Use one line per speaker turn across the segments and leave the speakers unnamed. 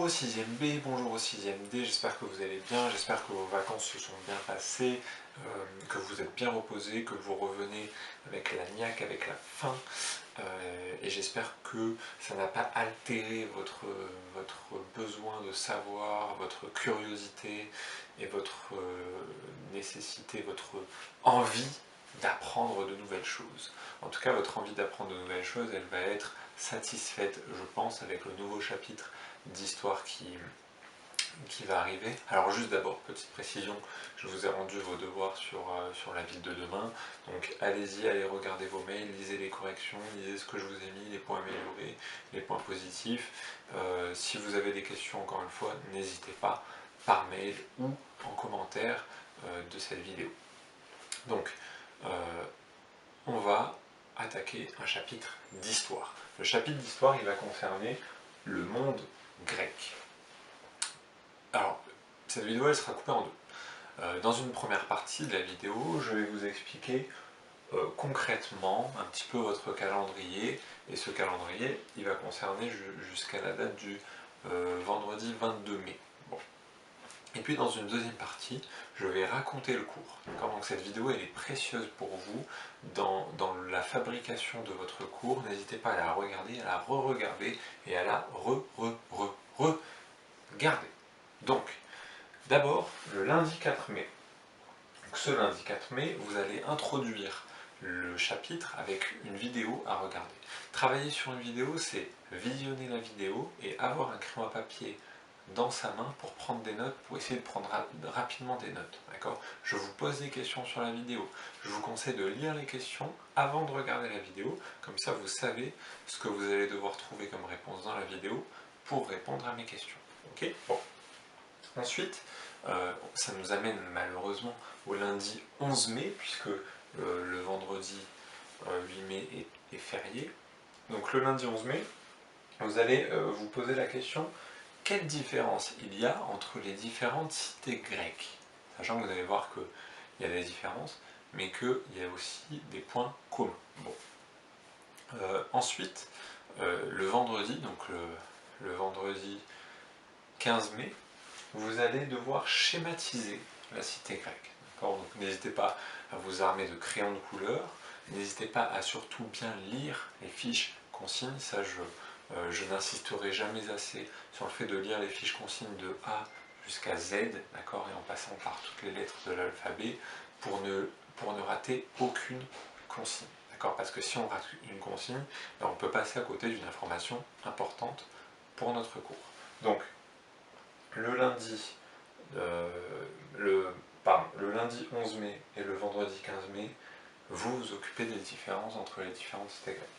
au 6e B, bonjour au 6e D, j'espère que vous allez bien, j'espère que vos vacances se sont bien passées, que vous êtes bien reposés, que vous revenez avec la niaque, avec la faim, et j'espère que ça n'a pas altéré votre besoin de savoir, votre curiosité et votre nécessité, votre envie d'apprendre de nouvelles choses. En tout cas, votre envie d'apprendre de nouvelles choses, elle va être satisfaite, je pense, avec le nouveau chapitre d'histoire qui va arriver. Alors juste d'abord, petite précision, je vous ai rendu vos devoirs sur la ville de demain, donc allez-y, allez regarder vos mails, lisez les corrections, lisez ce que je vous ai mis, les points améliorés, les points positifs. Si vous avez des questions, encore une fois, n'hésitez pas, par mail ou en commentaire de cette vidéo. Donc, on va attaquer un chapitre d'histoire. Le chapitre d'histoire, il va concerner le monde grec. Alors, cette vidéo, elle sera coupée en deux. Dans une première partie de la vidéo, je vais vous expliquer concrètement un petit peu votre calendrier, et ce calendrier, il va concerner jusqu'à la date du vendredi 22 mai. Bon. Et puis dans une deuxième partie, je vais raconter le cours. Donc cette vidéo elle est précieuse pour vous dans la fabrication de votre cours. N'hésitez pas à la regarder, à la re-regarder et à la re-regarder. Donc, d'abord, le lundi 4 mai. Donc, ce lundi 4 mai, vous allez introduire le chapitre avec une vidéo à regarder. Travailler sur une vidéo, c'est visionner la vidéo et avoir un crayon à papier dans sa main pour prendre des notes, pour essayer de prendre rapidement des notes. D'accord ? Je vous pose des questions sur la vidéo. Je vous conseille de lire les questions avant de regarder la vidéo. Comme ça, vous savez ce que vous allez devoir trouver comme réponse dans la vidéo pour répondre à mes questions. Ok ? Bon. Ensuite, ça nous amène malheureusement au lundi 11 mai, puisque le vendredi 8 mai est férié. Donc le lundi 11 mai, vous allez vous poser la question: quelle différence il y a entre les différentes cités grecques? Sachant que vous allez voir qu'il y a des différences, mais qu'il y a aussi des points communs. Bon. Ensuite, le vendredi, donc le vendredi 15 mai, vous allez devoir schématiser la cité grecque. Donc n'hésitez pas à vous armer de crayons de couleur, n'hésitez pas à surtout bien lire les fiches consignes. Ça, je n'insisterai jamais assez sur le fait de lire les fiches consignes de A jusqu'à Z, d'accord, et en passant par toutes les lettres de l'alphabet pour ne rater aucune consigne. D'accord, parce que si on rate une consigne, on peut passer à côté d'une information importante pour notre cours. Donc, le lundi, le lundi 11 mai et le vendredi 15 mai, vous vous occupez des différences entre les différentes cités grecques.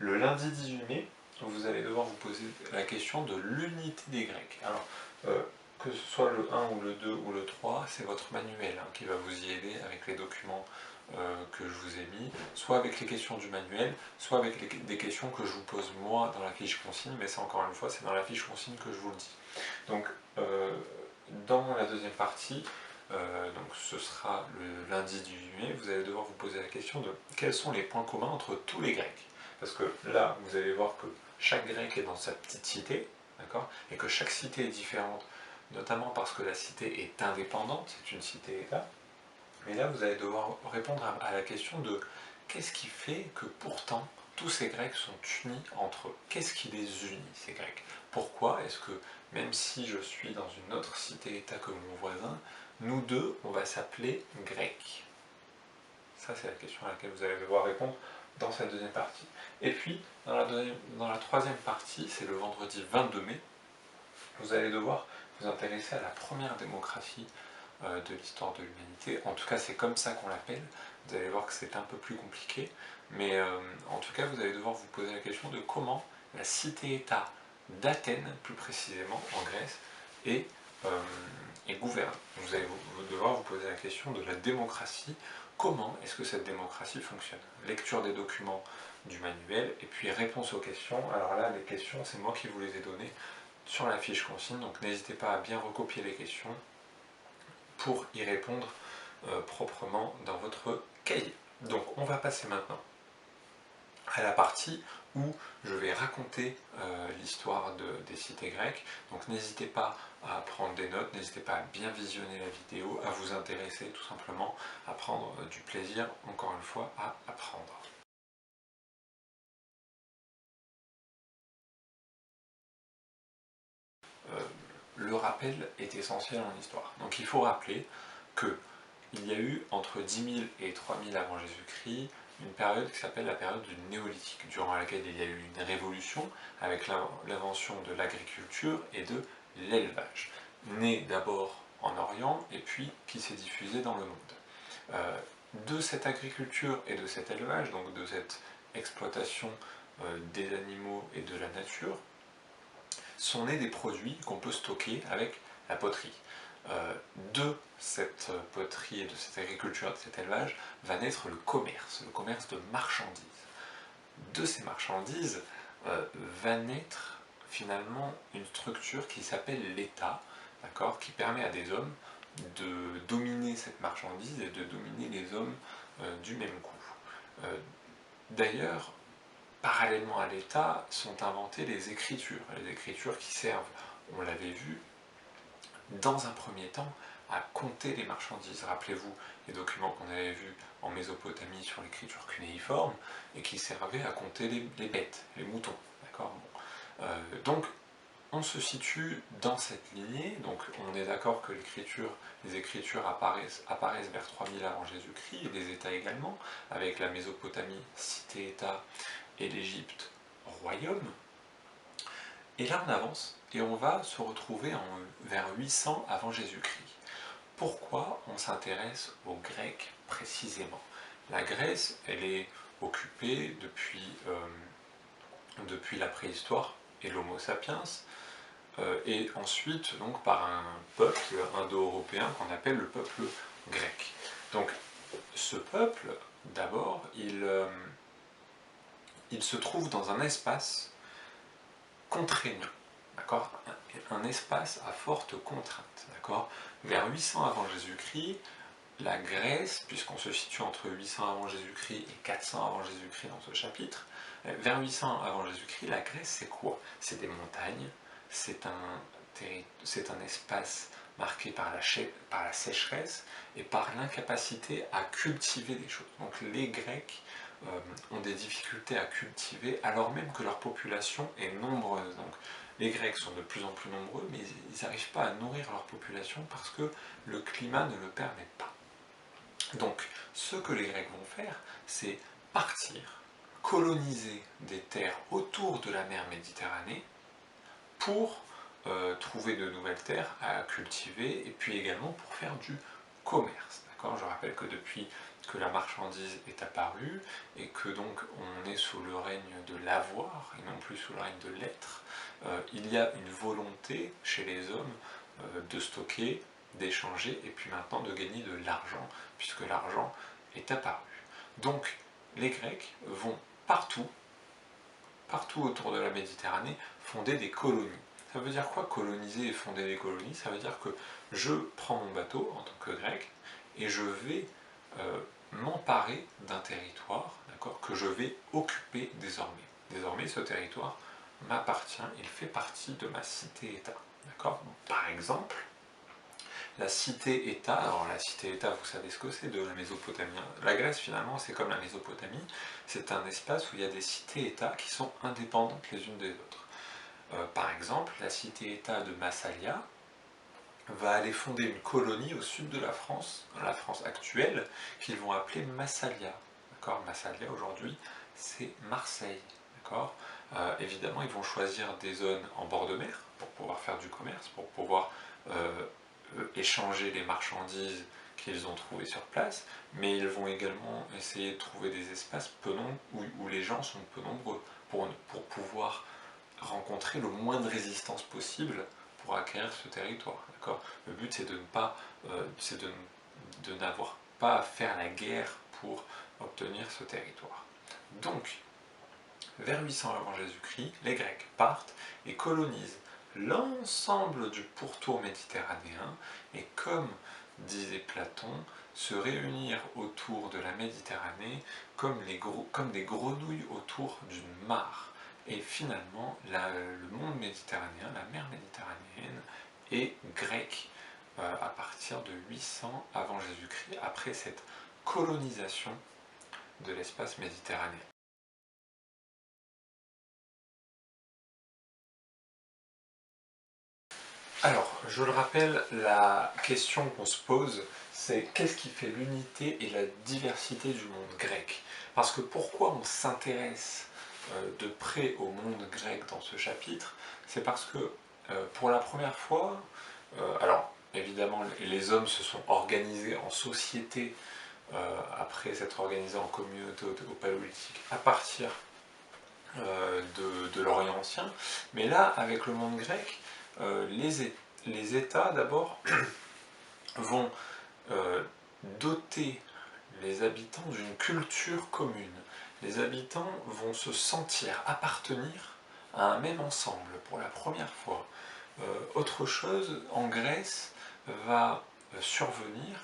Le lundi 18 mai, vous allez devoir vous poser la question de l'unité des Grecs. Alors, que ce soit le 1 ou le 2 ou le 3, c'est votre manuel qui va vous y aider avec les documents que je vous ai mis, soit avec les questions du manuel, soit avec des questions que je vous pose moi dans la fiche consigne, mais c'est encore une fois, c'est dans la fiche consigne que je vous le dis. Donc, dans la deuxième partie, donc ce sera le lundi 18 mai, vous allez devoir vous poser la question de quels sont les points communs entre tous les Grecs. Parce que là, vous allez voir que chaque Grec est dans sa petite cité, d'accord, et que chaque cité est différente, notamment parce que la cité est indépendante, c'est une cité-État. Mais là, vous allez devoir répondre à la question de qu'est-ce qui fait que pourtant tous ces Grecs sont unis entre eux? Qu'est-ce qui les unit, ces Grecs? Pourquoi est-ce que, même si je suis dans une autre cité-État que mon voisin, nous deux, on va s'appeler Grecs? Ça, c'est la question à laquelle vous allez devoir répondre dans cette deuxième partie. Et puis, dans la troisième partie, c'est le vendredi 22 mai, vous allez devoir vous intéresser à la première démocratie de l'histoire de l'humanité. En tout cas, c'est comme ça qu'on l'appelle. Vous allez voir que c'est un peu plus compliqué, mais en tout cas, vous allez devoir vous poser la question de comment la cité-État d'Athènes, plus précisément en Grèce, est gouverne. Vous allez devoir vous poser la question de la démocratie. Comment est-ce que cette démocratie fonctionne? Lecture des documents du manuel et puis réponse aux questions. Alors là, les questions, c'est moi qui vous les ai données sur la fiche consigne, donc n'hésitez pas à bien recopier les questions pour y répondre proprement dans votre cahier. Donc on va passer maintenant à la partie où je vais raconter l'histoire des cités grecques. Donc n'hésitez pas à prendre des notes, n'hésitez pas à bien visionner la vidéo, à vous intéresser tout simplement, à prendre du plaisir, encore une fois, à apprendre. Le rappel est essentiel en histoire. Donc il faut rappeler qu'il y a eu entre 10 000 et 3 000 avant Jésus-Christ une période qui s'appelle la période du néolithique, durant laquelle il y a eu une révolution avec l'invention de l'agriculture et de l'élevage, né d'abord en Orient et puis qui s'est diffusé dans le monde. De cette agriculture et de cet élevage, donc de cette exploitation des animaux et de la nature, sont nés des produits qu'on peut stocker avec la poterie. De cette poterie et de cette agriculture, de cet élevage, va naître le commerce de marchandises. De ces marchandises va naître finalement une structure qui s'appelle l'État, qui permet à des hommes de dominer cette marchandise et de dominer les hommes du même coup. D'ailleurs, parallèlement à l'État, sont inventées les écritures qui servent, on l'avait vu, dans un premier temps, à compter les marchandises. Rappelez-vous les documents qu'on avait vus en Mésopotamie sur l'écriture cunéiforme, et qui servaient à compter les bêtes, les moutons. Donc, on se situe dans cette lignée, donc on est d'accord que les écritures apparaissent vers 3000 avant Jésus-Christ, et les États également, avec la Mésopotamie, cité-État, et l'Égypte, royaume. Et là on avance, et on va se retrouver vers 800 avant Jésus-Christ. Pourquoi on s'intéresse aux Grecs précisément? La Grèce, elle est occupée depuis la préhistoire et l'Homo sapiens, et ensuite donc par un peuple indo-européen qu'on appelle le peuple grec. Donc ce peuple, d'abord, il se trouve dans un espace contraignant, d'accord, un espace à forte contrainte, d'accord. Vers 800 avant Jésus-Christ, la Grèce, puisqu'on se situe entre 800 avant Jésus-Christ et 400 avant Jésus-Christ dans ce chapitre, vers 800 avant Jésus-Christ, la Grèce c'est quoi? C'est des montagnes, c'est un espace marqué par la sécheresse et par l'incapacité à cultiver des choses. Donc les Grecs ont des difficultés à cultiver alors même que leur population est nombreuse. Donc les Grecs sont de plus en plus nombreux, mais ils n'arrivent pas à nourrir leur population parce que le climat ne le permet pas. Donc, ce que les Grecs vont faire, c'est partir, coloniser des terres autour de la mer Méditerranée pour trouver de nouvelles terres à cultiver et puis également pour faire du commerce. Je rappelle que depuis que la marchandise est apparue et que donc on est sous le règne de l'avoir et non plus sous le règne de l'être, il y a une volonté chez les hommes de stocker, d'échanger et puis maintenant de gagner de l'argent, puisque l'argent est apparu. Donc les Grecs vont partout autour de la Méditerranée, fonder des colonies. Ça veut dire quoi coloniser et fonder des colonies? Ça veut dire que je prends mon bateau en tant que grec et je vais m'emparer d'un territoire, que je vais occuper désormais. Désormais, ce territoire m'appartient, il fait partie de ma cité-État. Par exemple, la cité-État, alors la cité-État, vous savez ce que c'est de la Mésopotamie. La Grèce, finalement, c'est comme la Mésopotamie, c'est un espace où il y a des cités-États qui sont indépendantes les unes des autres. Par exemple, la cité-État de Massalia va aller fonder une colonie au sud de la France actuelle, qu'ils vont appeler Massalia. Massalia, aujourd'hui, c'est Marseille. Évidemment, ils vont choisir des zones en bord de mer pour pouvoir faire du commerce, pour pouvoir échanger les marchandises qu'ils ont trouvées sur place, mais ils vont également essayer de trouver des espaces peu nombreux où les gens sont peu nombreux pour pouvoir rencontrer le moins de résistance possible pour acquérir ce territoire. Le but c'est de n'avoir pas à faire la guerre pour obtenir ce territoire. Donc, vers 800 avant Jésus-Christ, les Grecs partent et colonisent l'ensemble du pourtour méditerranéen, et comme disait Platon, se réunir autour de la Méditerranée comme des grenouilles autour d'une mare. Et finalement, le monde méditerranéen, la mer méditerranéenne, est grecque à partir de 800 avant Jésus-Christ, après cette colonisation de l'espace méditerranéen. Alors, je le rappelle, la question qu'on se pose, c'est qu'est-ce qui fait l'unité et la diversité du monde grec? Parce que pourquoi on s'intéresse de près au monde grec dans ce chapitre? C'est parce que pour la première fois, alors évidemment les hommes se sont organisés en société après s'être organisés en communauté au Paléolithique à partir de l'Orient ancien, mais là avec le monde grec, les États d'abord vont doter les habitants d'une culture commune. Les habitants vont se sentir appartenir à un même ensemble pour la première fois. Autre chose, en Grèce va survenir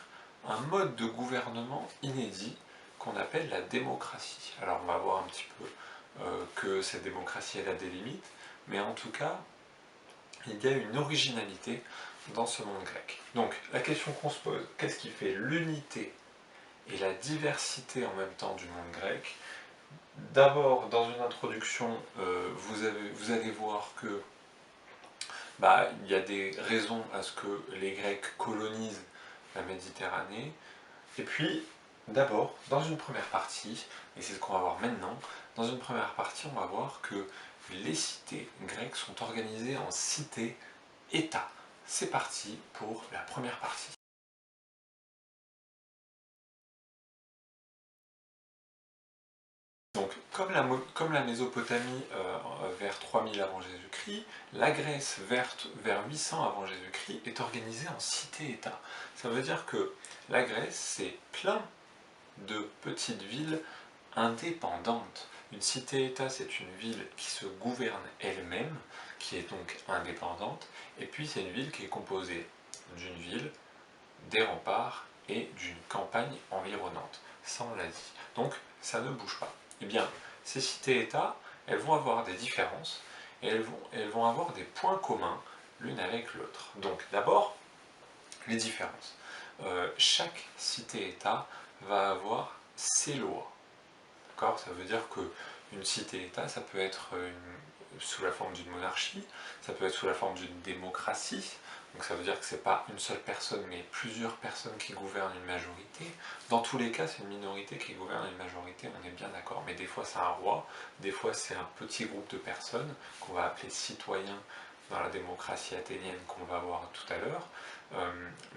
un mode de gouvernement inédit qu'on appelle la démocratie. Alors on va voir un petit peu que cette démocratie elle a des limites, mais en tout cas il y a une originalité dans ce monde grec. Donc la question qu'on se pose, qu'est-ce qui fait l'unité et la diversité en même temps du monde grec? D'abord, dans une introduction, vous allez voir que il y a des raisons à ce que les Grecs colonisent la Méditerranée. Et puis, d'abord, dans une première partie, et c'est ce qu'on va voir maintenant, dans une première partie, on va voir que les cités grecques sont organisées en cités-États. C'est parti pour la première partie. Donc, comme la Mésopotamie vers 3000 avant Jésus-Christ, la Grèce vers 800 avant Jésus-Christ est organisée en cité-État. Ça veut dire que la Grèce, c'est plein de petites villes indépendantes. Une cité-État, c'est une ville qui se gouverne elle-même, qui est donc indépendante, et puis c'est une ville qui est composée d'une ville, des remparts et d'une campagne environnante. Ça, on l'a dit. Donc, ça ne bouge pas. Eh bien, ces cités-États, elles vont avoir des différences et elles vont avoir des points communs l'une avec l'autre. Donc, d'abord, les différences. Chaque cité-État va avoir ses lois. D'accord? Ça veut dire qu'une cité-État, ça peut être sous la forme d'une monarchie, ça peut être sous la forme d'une démocratie, donc ça veut dire que ce n'est pas une seule personne, mais plusieurs personnes qui gouvernent une majorité. Dans tous les cas, c'est une minorité qui gouverne une majorité, on est bien d'accord, mais des fois c'est un roi, des fois c'est un petit groupe de personnes qu'on va appeler citoyens dans la démocratie athénienne qu'on va voir tout à l'heure,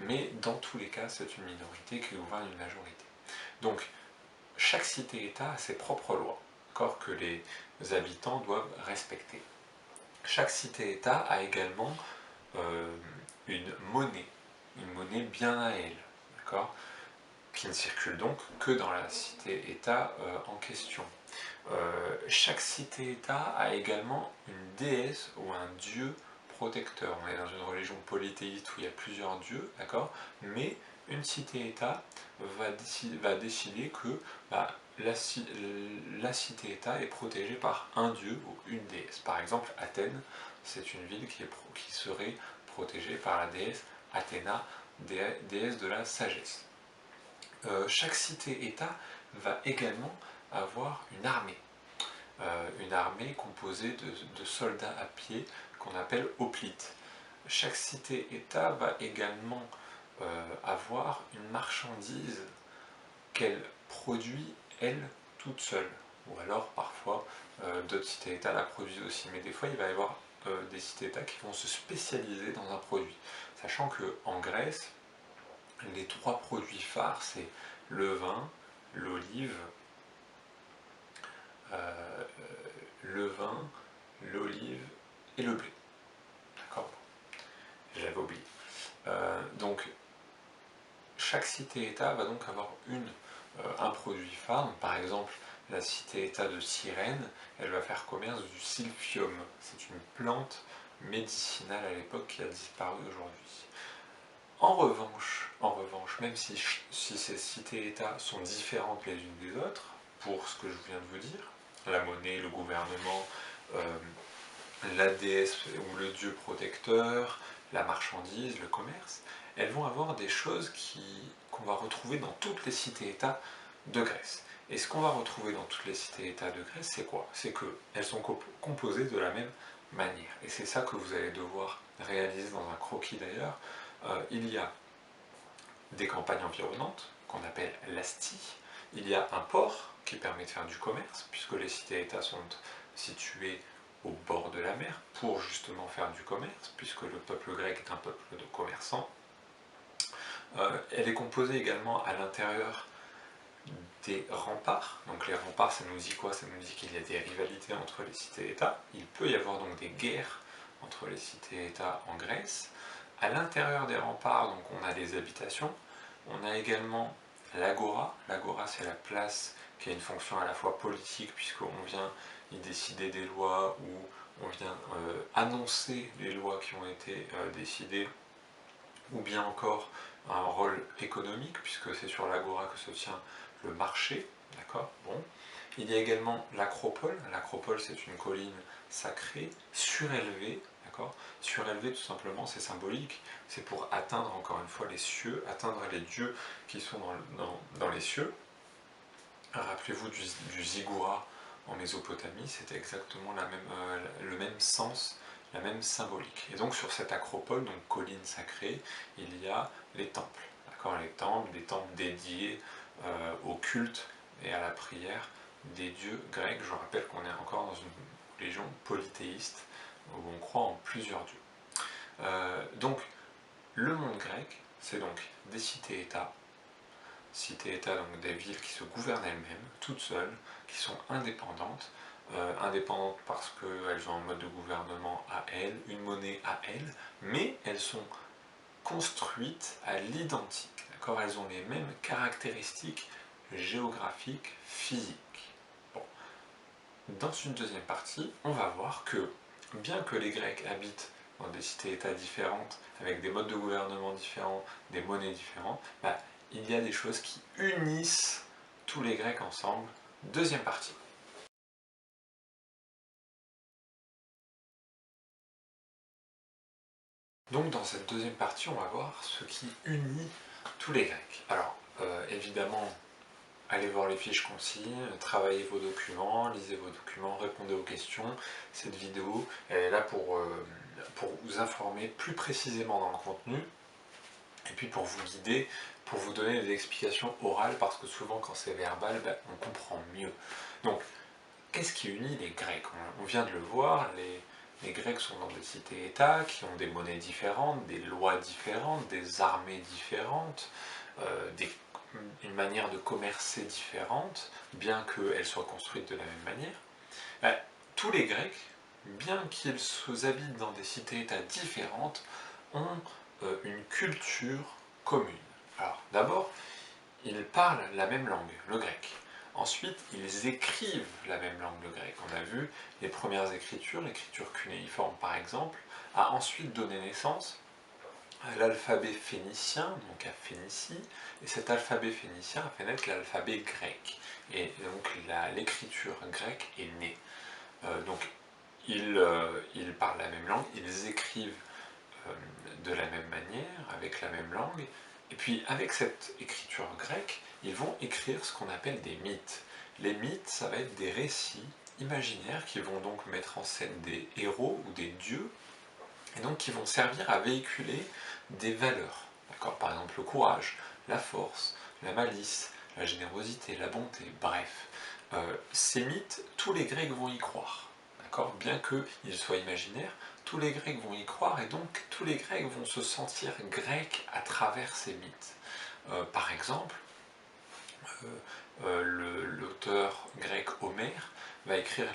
mais dans tous les cas, c'est une minorité qui gouverne une majorité. Donc, chaque cité-État a ses propres lois, que les habitants doivent respecter. Chaque cité-État a également une monnaie bien à elle, qui ne circule donc que dans la cité-État en question. Chaque cité-État a également une déesse ou un dieu protecteur. On est dans une religion polythéiste où il y a plusieurs dieux, mais une cité-État va décider que la cité-État est protégée par un dieu ou une déesse. Par exemple, Athènes, c'est une ville qui serait protégée par la déesse Athéna, déesse de la sagesse. Chaque cité-État va également avoir une armée composée de soldats à pied qu'on appelle hoplites. Chaque cité-État va également avoir une marchandise qu'elle produit, elle, toute seule. Ou alors, parfois, d'autres cités-États la produisent aussi. Mais des fois, il va y avoir des cités-États qui vont se spécialiser dans un produit. Sachant qu'en Grèce, les trois produits phares, c'est le vin, l'olive, l'olive et le blé. D'accord? J'avais oublié. Donc, chaque cité-État va donc avoir un produit phare. Donc, par exemple, la cité-État de Cyrène, elle va faire commerce du silphium. C'est une plante médicinale à l'époque qui a disparu aujourd'hui. En revanche, même si ces cités-États sont différentes les unes des autres, pour ce que je viens de vous dire, la monnaie, le gouvernement, la déesse ou le dieu protecteur, la marchandise, le commerce, elles vont avoir des choses qu'on va retrouver dans toutes les cités-États de Grèce. Et ce qu'on va retrouver dans toutes les cités-États de Grèce, c'est quoi? C'est qu'elles sont composées de la même manière. Et c'est ça que vous allez devoir réaliser dans un croquis d'ailleurs. Il y a des campagnes environnantes, qu'on appelle l'Asti. Il y a un port qui permet de faire du commerce, puisque les cités-États sont situés au bord de la mer pour justement faire du commerce, puisque le peuple grec est un peuple de commerçants. Elle est composée également à l'intérieur des remparts. Donc les remparts, ça nous dit quoi? Ça nous dit qu'il y a des rivalités entre les cités-États. Il peut y avoir donc des guerres entre les cités-États en Grèce. À l'intérieur des remparts, donc on a des habitations. On a également l'agora. L'agora, c'est la place qui a une fonction à la fois politique, puisqu'on vient y décider des lois, ou on vient annoncer les lois qui ont été décidées, ou bien encore un rôle économique, puisque c'est sur l'agora que se tient le marché, d'accord? Bon. Il y a également l'acropole. L'acropole, c'est une colline sacrée, surélevée, d'accord? Surélevée, tout simplement, c'est symbolique, c'est pour atteindre, encore une fois, les cieux, atteindre les dieux qui sont dans les cieux. Rappelez-vous du Ziggoura en Mésopotamie, c'était exactement le même sens, la même symbolique. Et donc sur cette acropole, donc colline sacrée, il y a les temples. D'accord, les temples, des temples dédiés au culte et à la prière des dieux grecs. Je rappelle qu'on est encore dans une religion polythéiste où on croit en plusieurs dieux. Donc le monde grec, c'est donc des cités-États. Cités-États, donc des villes qui se gouvernent elles-mêmes, toutes seules, qui sont indépendantes. Indépendantes parce qu'elles ont un mode de gouvernement à elles, une monnaie à elles, mais elles sont construites à l'identique. D'accord, elles ont les mêmes caractéristiques géographiques, physiques. Bon. Dans une deuxième partie, on va voir que, bien que les Grecs habitent dans des cités-États différentes, avec des modes de gouvernement différents, des monnaies différentes, il y a des choses qui unissent tous les Grecs ensemble. Deuxième partie. Donc dans cette deuxième partie, on va voir ce qui unit tous les Grecs. Alors, évidemment, allez voir les fiches consignes, travaillez vos documents, lisez vos documents, répondez aux questions. Cette vidéo, elle est là pour vous informer plus précisément dans le contenu, et puis pour vous guider, pour vous donner des explications orales, parce que souvent quand c'est verbal, on comprend mieux. Donc, qu'est-ce qui unit les Grecs? On vient de le voir, les Grecs sont dans des cités-États qui ont des monnaies différentes, des lois différentes, des armées différentes, une manière de commercer différente, bien qu'elles soient construites de la même manière. Tous les Grecs, bien qu'ils habitent dans des cités-États différentes, ont une culture commune. Alors, d'abord, ils parlent la même langue, le grec. Ensuite, ils écrivent la même langue, le grec. On a vu les premières écritures, l'écriture cunéiforme par exemple, a ensuite donné naissance à l'alphabet phénicien, donc à Phénicie, et cet alphabet phénicien a fait naître l'alphabet grec. Et donc l'écriture grecque est née. Donc ils parlent la même langue, ils écrivent de la même manière, avec la même langue, et puis avec cette écriture grecque, ils vont écrire ce qu'on appelle des mythes. Les mythes, ça va être des récits imaginaires qui vont donc mettre en scène des héros ou des dieux, et donc qui vont servir à véhiculer des valeurs. D'accord, par exemple le courage, la force, la malice, la générosité, la bonté, bref. Ces mythes, tous les Grecs vont y croire. D'accord, bien qu'ils soient imaginaires, tous les Grecs vont y croire, et donc tous les Grecs vont se sentir grecs à travers ces mythes. Par exemple, l'auteur grec Homère va écrire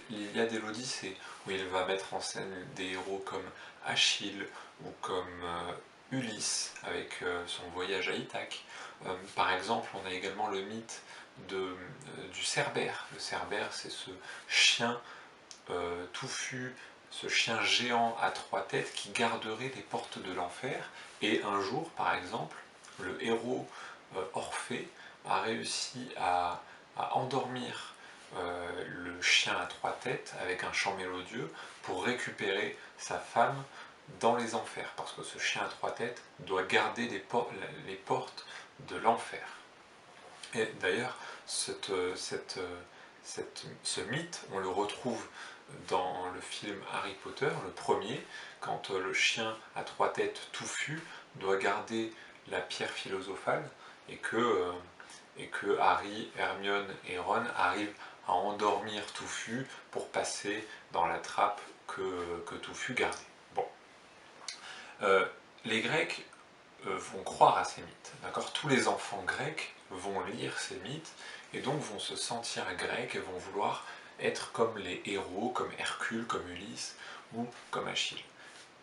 l'Iliade et l'Odyssée, où il va mettre en scène des héros comme Achille ou comme Ulysse avec son voyage à Ithaque. Par exemple, on a également le mythe du Cerbère. Le Cerbère, c'est ce chien touffu, ce chien géant à 3 têtes qui garderait les portes de l'enfer. Et un jour, par exemple, le héros Orphée a réussi à endormir le chien à 3 têtes avec un chant mélodieux pour récupérer sa femme dans les enfers, parce que ce chien à 3 têtes doit garder les portes de l'enfer. Et d'ailleurs, ce mythe, on le retrouve dans le film Harry Potter, le premier, quand le chien à 3 têtes touffu doit garder la pierre philosophale et que Harry, Hermione et Ron arrivent à endormir Touffu pour passer dans la trappe que Touffu gardait. Bon. Les Grecs vont croire à ces mythes, d'accord ? Tous les enfants grecs vont lire ces mythes et donc vont se sentir grecs et vont vouloir être comme les héros, comme Hercule, comme Ulysse ou comme Achille.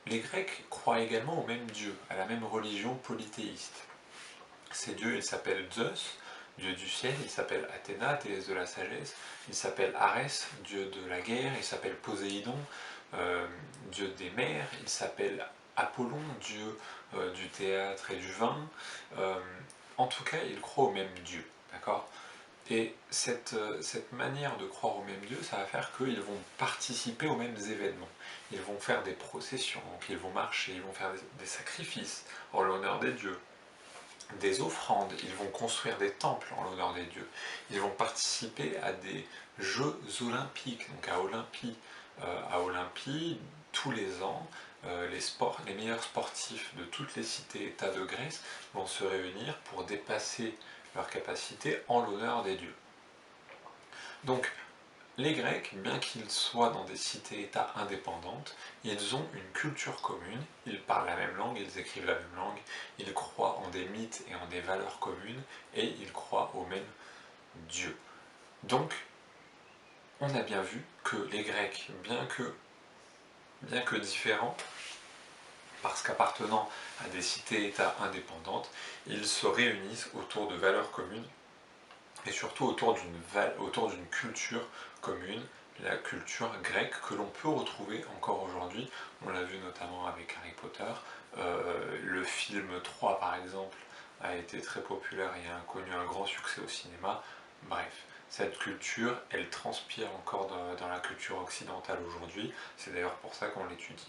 Les Grecs croient également au même Dieu, à la même religion polythéiste. Ces dieux, ils s'appellent Zeus, dieu du ciel, il s'appelle Athéna, déesse de la sagesse, il s'appelle Arès, dieu de la guerre, il s'appelle Poséidon, dieu des mers, il s'appelle Apollon, dieu du théâtre et du vin. En tout cas, ils croient au même Dieu, d'accord ? Et cette manière de croire au même Dieu, ça va faire qu'ils vont participer aux mêmes événements. Ils vont faire des processions, donc ils vont marcher, ils vont faire des sacrifices en l'honneur des dieux, des offrandes, ils vont construire des temples en l'honneur des dieux, ils vont participer à des Jeux olympiques, donc à Olympie. À Olympie, tous les ans, les meilleurs sportifs de toutes les cités-États de Grèce vont se réunir pour dépasser leurs capacités en l'honneur des dieux. Donc, les Grecs, bien qu'ils soient dans des cités-États indépendantes, ils ont une culture commune, ils parlent la même langue, ils écrivent la même langue, ils croient en des mythes et en des valeurs communes, et ils croient au même Dieu. Donc, on a bien vu que les Grecs, bien que différents, parce qu'appartenant à des cités-États indépendantes, ils se réunissent autour de valeurs communes, et surtout autour d'une culture commune, la culture grecque que l'on peut retrouver encore aujourd'hui. On l'a vu notamment avec Harry Potter. Le film 3 par exemple a été très populaire et a connu un grand succès au cinéma. Bref, cette culture, elle transpire encore dans la culture occidentale aujourd'hui. C'est d'ailleurs pour ça qu'on l'étudie.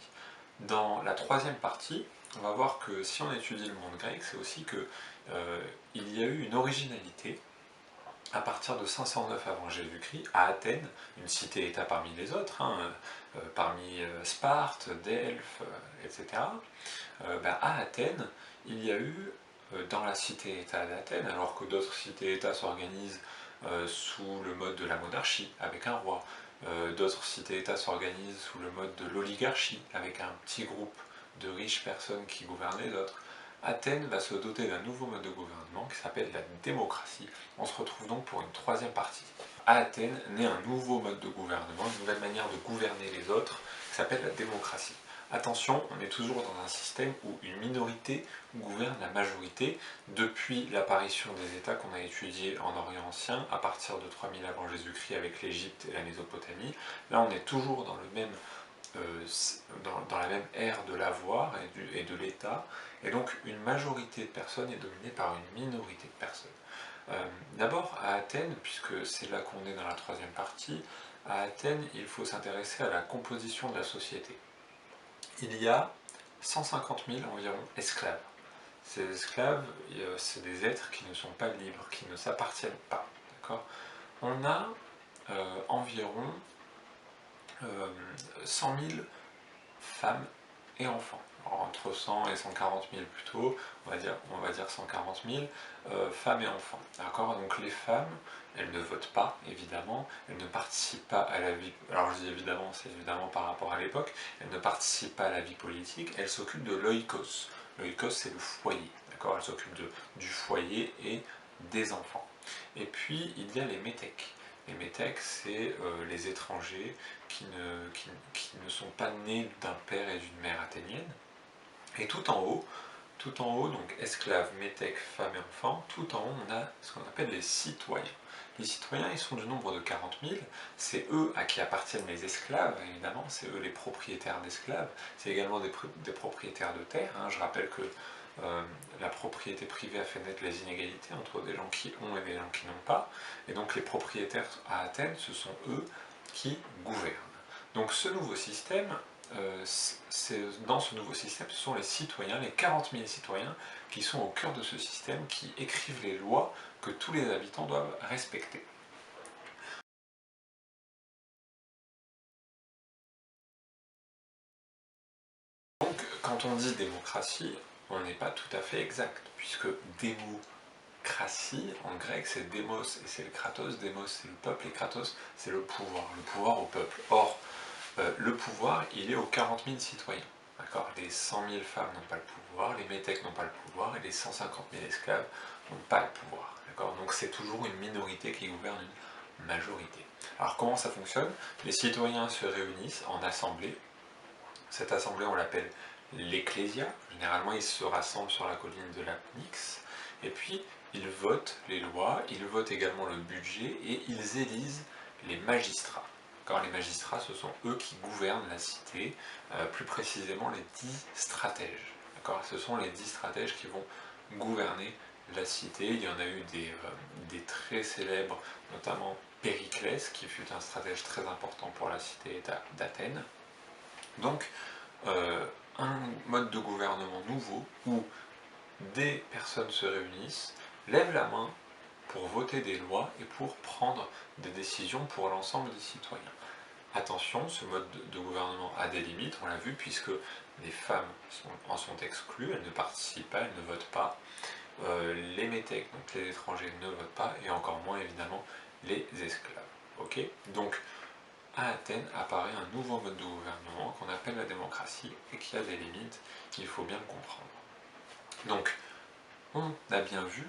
Dans la troisième partie, on va voir que si on étudie le monde grec, c'est aussi que il y a eu une originalité à partir de 509 avant Jésus-Christ, à Athènes, une cité-État parmi les autres, parmi Sparte, Delphes, etc. À Athènes, il y a eu, dans la cité-État d'Athènes, alors que d'autres cités-États s'organisent sous le mode de la monarchie, avec un roi, d'autres cités-États s'organisent sous le mode de l'oligarchie, avec un petit groupe de riches personnes qui gouvernent les autres. Athènes va se doter d'un nouveau mode de gouvernement qui s'appelle la démocratie. On se retrouve donc pour une troisième partie. À Athènes naît un nouveau mode de gouvernement, une nouvelle manière de gouverner les autres, qui s'appelle la démocratie. Attention, on est toujours dans un système où une minorité gouverne la majorité depuis l'apparition des États qu'on a étudiés en Orient ancien, à partir de 3000 avant Jésus-Christ avec l'Égypte et la Mésopotamie. Là, on est toujours dans dans la même ère de l'avoir et de l'État, et donc une majorité de personnes est dominée par une minorité de personnes. D'abord à Athènes, puisque c'est là qu'on est dans la troisième partie, à Athènes il faut s'intéresser à la composition de la société. Il y a 150 000 environ esclaves. Ces esclaves, c'est des êtres qui ne sont pas libres, qui ne s'appartiennent pas. D'accord ? On a environ 100 000 femmes et enfants. Alors, entre 100 et 140 000 plutôt, on va dire 140 000 femmes et enfants. D'accord ? Donc les femmes, elles ne votent pas, évidemment, elles ne participent pas à la vie, alors je dis évidemment, c'est évidemment par rapport à l'époque, elles ne participent pas à la vie politique, elles s'occupent de l'oikos. L'oikos, c'est le foyer, d'accord ? Elles s'occupent du foyer et des enfants. Et puis, il y a les métèques. Les métèques, c'est les étrangers qui ne sont pas nés d'un père et d'une mère athénienne. Et tout en haut, tout en haut, donc esclaves, métèques, femmes et enfants, tout en haut on a ce qu'on appelle les citoyens. Les citoyens, ils sont du nombre de 40 000, c'est eux à qui appartiennent les esclaves, évidemment, c'est eux les propriétaires d'esclaves, c'est également des propriétaires de terre, hein. Je rappelle que la propriété privée a fait naître les inégalités entre des gens qui ont et des gens qui n'ont pas, et donc les propriétaires à Athènes, ce sont eux qui gouvernent. Donc ce nouveau système, dans ce nouveau système, ce sont les citoyens, les 40 000 citoyens qui sont au cœur de ce système, qui écrivent les lois que tous les habitants doivent respecter. Donc quand on dit démocratie, on n'est pas tout à fait exact, puisque démocratie, en grec, c'est démos et c'est le kratos. Démos, c'est le peuple, et kratos, c'est le pouvoir au peuple. Or, le pouvoir, il est aux 40 000 citoyens. Les 100 000 femmes n'ont pas le pouvoir, les métèques n'ont pas le pouvoir, et les 150 000 esclaves n'ont pas le pouvoir. Donc c'est toujours une minorité qui gouverne une majorité. Alors comment ça fonctionne? Les citoyens se réunissent en assemblée. Cette assemblée, on l'appelle l'ecclésia. Généralement, ils se rassemblent sur la colline de la Pnyx, et puis ils votent les lois, ils votent également le budget, et ils élisent les magistrats. Les magistrats, ce sont eux qui gouvernent la cité, plus précisément les 10 stratèges. Ce sont les 10 stratèges qui vont gouverner la cité. Il y en a eu des très célèbres, notamment Périclès, qui fut un stratège très important pour la cité d'Athènes. Donc, un mode de gouvernement nouveau où des personnes se réunissent, lèvent la main pour voter des lois et pour prendre des décisions pour l'ensemble des citoyens. Attention, ce mode de gouvernement a des limites, on l'a vu, puisque les femmes en sont exclues, elles ne participent pas, elles ne votent pas. Les métèques, donc les étrangers, ne votent pas, et encore moins évidemment les esclaves. Donc à Athènes apparaît un nouveau mode de gouvernement qu'on appelle la démocratie, et qui a des limites qu'il faut bien comprendre. Donc on a bien vu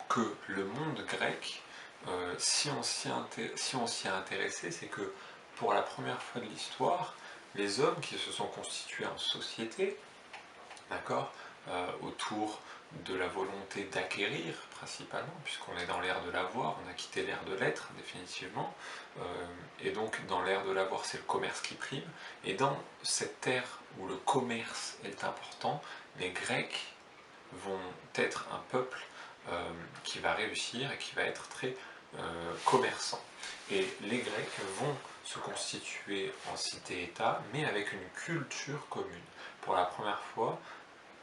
que le monde grec, si on s'y est intéressé, c'est que pour la première fois de l'histoire, les hommes qui se sont constitués en société, autour de la volonté d'acquérir principalement, puisqu'on est dans l'ère de l'avoir, on a quitté l'ère de l'être définitivement, et donc dans l'ère de l'avoir c'est le commerce qui prime, et dans cette ère où le commerce est important, les Grecs vont être un peuple qui va réussir et qui va être très commerçant. Et les Grecs vont se constituer en cité-État, mais avec une culture commune. Pour la première fois,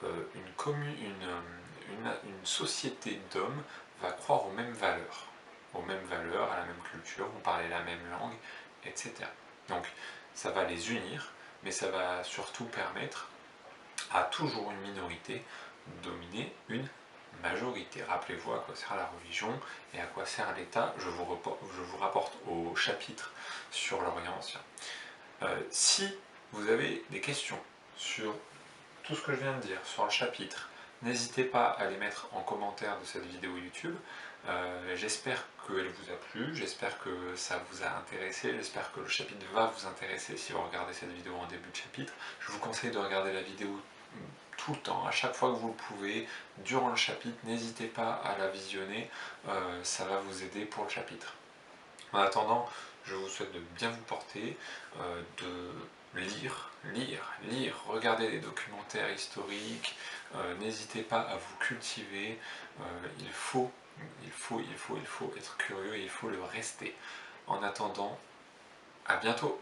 une société d'hommes va croire aux mêmes valeurs, à la même culture, vont parler la même langue, etc. Donc ça va les unir, mais ça va surtout permettre à toujours une minorité de dominer une majorité. Rappelez-vous à quoi sert la religion et à quoi sert l'État. Je vous rapporte au chapitre sur l'Orient ancien. Si vous avez des questions sur tout ce que je viens de dire, sur le chapitre, n'hésitez pas à les mettre en commentaire de cette vidéo YouTube. J'espère qu'elle vous a plu, j'espère que ça vous a intéressé, j'espère que le chapitre va vous intéresser si vous regardez cette vidéo en début de chapitre. Je vous conseille de regarder la vidéo tout le temps, à chaque fois que vous le pouvez, durant le chapitre, n'hésitez pas à la visionner, ça va vous aider pour le chapitre. En attendant, je vous souhaite de bien vous porter, de lire, regarder des documentaires historiques, n'hésitez pas à vous cultiver, il faut être curieux et il faut le rester. En attendant, à bientôt!